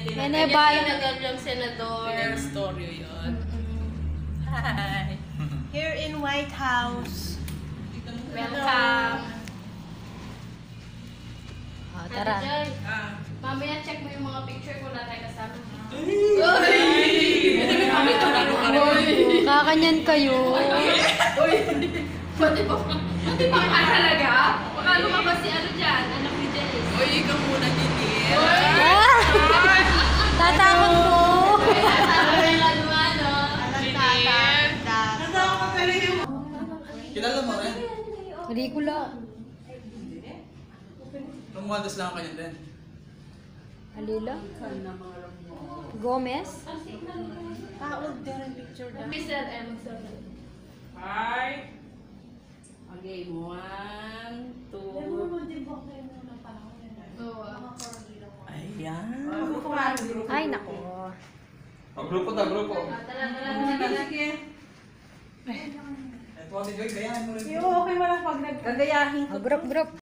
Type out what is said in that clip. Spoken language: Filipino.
Nene Bayan. Nagagang senador. Storyo yun. Hi. Here in White House. Welcome. Tara. Ate Joy, mamaya check mo yung mga picture kung wala tayo kasama. Kakanyan kayo. Pati ba ka talaga? Baka lumabas si ano dyan, anak ni Janice. Uy, ikaw muna dito. Tatakot mo. Kilala mo rin? Ridicula. Romualdez lang kanya din. Alila. Gomez. Paod din ang picture na. Mr. M. Hi. Okay, 1, 2. Ayan. Ay, nako. Grupo ta, grupo. Tara. Ito, Ate Joy, gayahin mo rin. Okay mo lang pag nag... Gagayahin ko. Group.